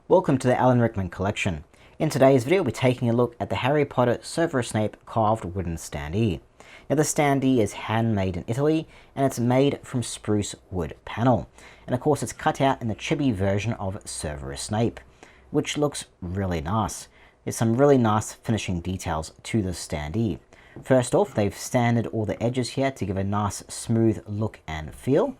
Welcome to the Alan Rickman collection. In today's video, we're taking a look at the Harry Potter Severus Snape carved wooden standee. Now the standee is handmade in Italy and it's made from spruce wood panel. And of course it's cut out in the chibi version of Severus Snape, which looks really nice. There's some really nice finishing details to the standee. First off, they've sanded all the edges here to give a nice smooth look and feel.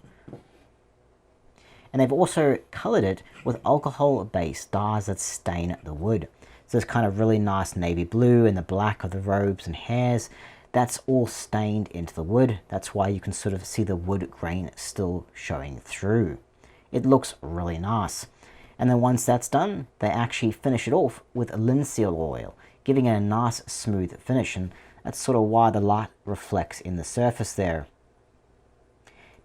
And they've also coloured it with alcohol-based dyes that stain the wood. So this kind of really nice navy blue and the black of the robes and hairs, that's all stained into the wood. That's why you can sort of see the wood grain still showing through. It looks really nice. And then once that's done, they actually finish it off with linseed oil, giving it a nice smooth finish, and that's sort of why the light reflects in the surface there.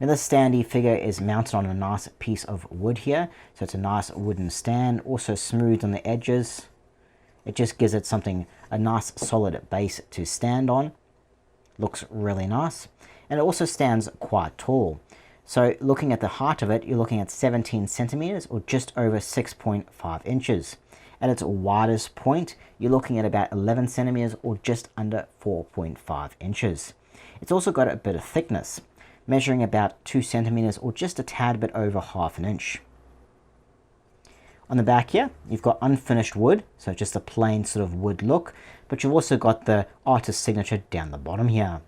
Now this standee figure is mounted on a nice piece of wood here, so it's a nice wooden stand, also smooth on the edges. It just gives it a nice solid base to stand on. Looks really nice, and it also stands quite tall. So looking at the height of it, you're looking at 17 centimeters or just over 6.5 inches. At its widest point, you're looking at about 11 centimeters or just under 4.5 inches. It's also got a bit of thickness, measuring about 2 centimeters or just a tad bit over half an inch. On the back here, you've got unfinished wood, so just a plain sort of wood look, but you've also got the artist's signature down the bottom here.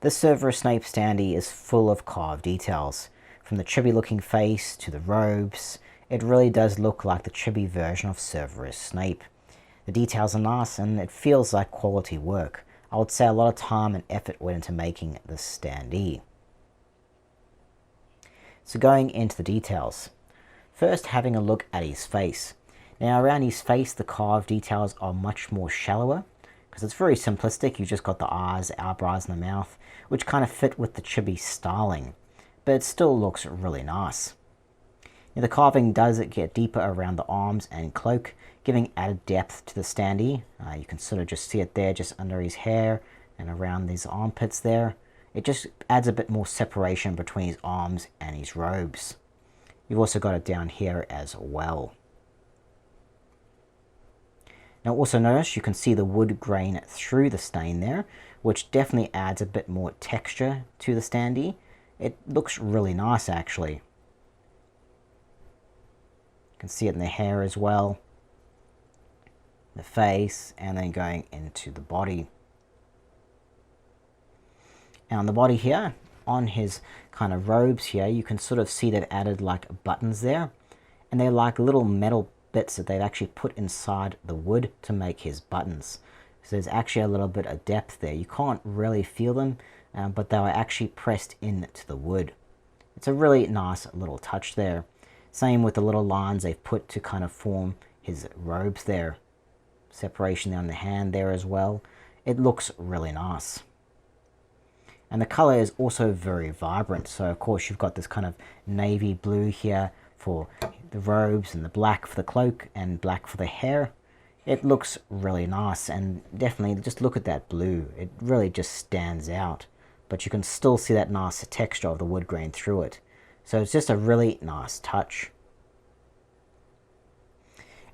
The Severus Snape standee is full of carved details, from the chibi looking face to the robes. It really does look like the chibi version of Severus Snape. The details are nice and it feels like quality work. I would say a lot of time and effort went into making this standee. So going into the details. First, having a look at his face. Now around his face, the carved details are much more shallower because it's very simplistic. You've just got the eyes, the eyebrows, and the mouth, which kind of fit with the chibi styling, but it still looks really nice. Now, the carving does get deeper around the arms and cloak, giving added depth to the standee. You can sort of just see it there, just under his hair and around these armpits there. It just adds a bit more separation between his arms and his robes. You've also got it down here as well. Now also notice you can see the wood grain through the stain there, which definitely adds a bit more texture to the standee. It looks really nice actually. You can see it in the hair as well, the face, and then going into the body. And on the body here, on his kind of robes here, you can sort of see they've added like buttons there. And they're like little metal bits that they've actually put inside the wood to make his buttons. So there's actually a little bit of depth there. You can't really feel them, but they are actually pressed into the wood. It's a really nice little touch there. Same with the little lines they've put to kind of form his robes there. Separation on the hand there as well. It looks really nice. And the color is also very vibrant. So of course you've got this kind of navy blue here for the robes and the black for the cloak and black for the hair. It looks really nice, and definitely just look at that blue. It really just stands out, but you can still see that nice texture of the wood grain through it. So it's just a really nice touch.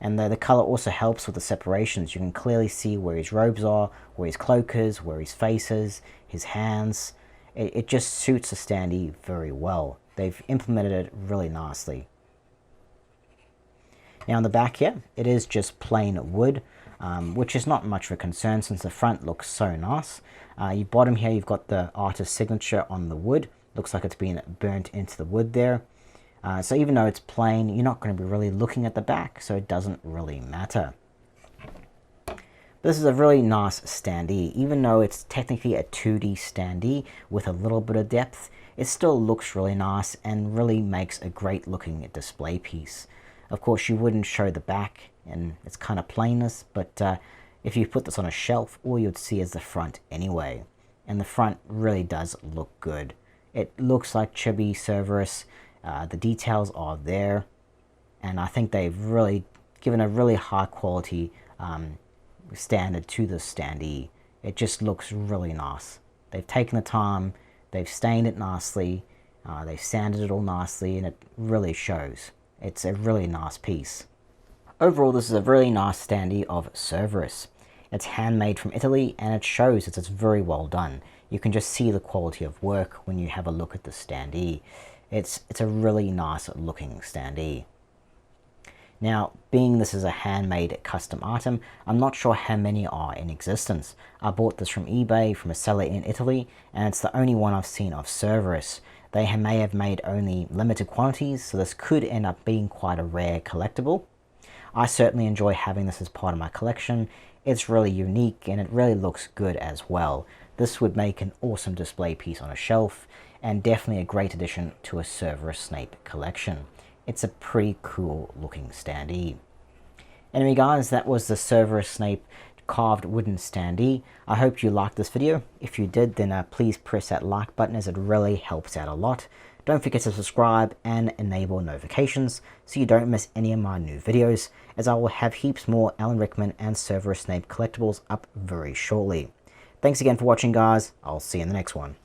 And the color also helps with the separations. You can clearly see where his robes are, where his cloak is, where his face is, his hands. It just suits the standee very well. They've implemented it really nicely. Now on the back here, it is just plain wood, which is not much of a concern since the front looks so nice. Your bottom here, you've got the artist's signature on the wood. Looks like it's been burnt into the wood there. So even though it's plain, you're not going to be really looking at the back, so it doesn't really matter. This is a really nice standee. Even though it's technically a 2D standee with a little bit of depth, it still looks really nice and really makes a great looking display piece. Of course, you wouldn't show the back, and it's kind of plainness, but if you put this on a shelf, all you'd see is the front anyway. And the front really does look good. It looks like Chibi Severus. The details are there, and I think they've really given a really high quality standard to the standee. It just looks really nice. They've taken the time, they've stained it nicely, they've sanded it all nicely, and it really shows. It's a really nice piece. Overall, this is a really nice standee of Severus. It's handmade from Italy and it shows that it's very well done. You can just see the quality of work when you have a look at the standee. It's a really nice looking standee. Now, being this is a handmade custom item, I'm not sure how many are in existence. I bought this from eBay from a seller in Italy, and it's the only one I've seen of Severus. They may have made only limited quantities, so this could end up being quite a rare collectible. I certainly enjoy having this as part of my collection. It's really unique and it really looks good as well. This would make an awesome display piece on a shelf and definitely a great addition to a Severus Snape collection. It's a pretty cool looking standee. Anyway guys, that was the Severus Snape carved wooden standee. I hope you liked this video. If you did, then please press that like button as it really helps out a lot. Don't forget to subscribe and enable notifications so you don't miss any of my new videos, as I will have heaps more Alan Rickman and Severus Snape collectibles up very shortly. Thanks again for watching guys, I'll see you in the next one.